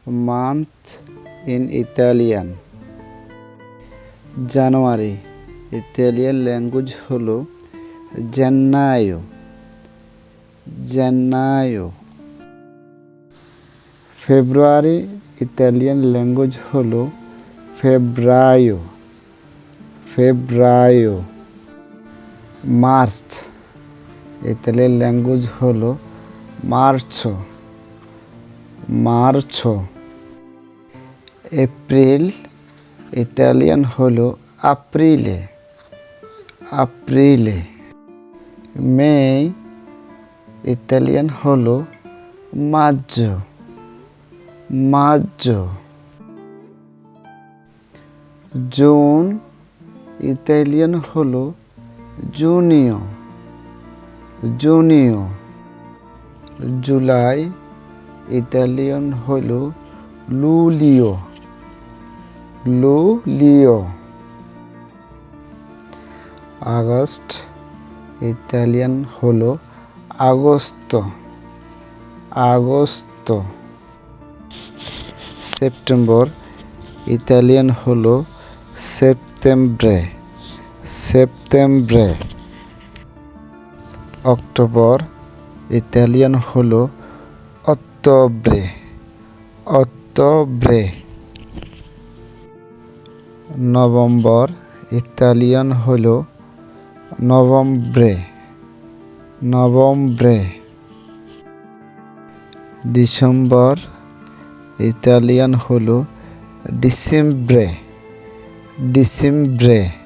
Month in Italian. January Italian language হলো gennaio, gennaio। ফেব্রুয়ারি Italian language হলো febbraio, febbraio। March Italian language হলো marzo, marzo। April Italian হলো aprile, aprile। মে Italian হলো maggio, maggio। June Italian হলো giugno, giugno। July Italian হলো luglio, luglio। August Italian হলো agosto, agosto। September Italian হলো settembre, settembre। October Italian হলো ottobre, ottobre। November Italian হলো novembre, novembre। December Italian হলো dicembre, dicembre।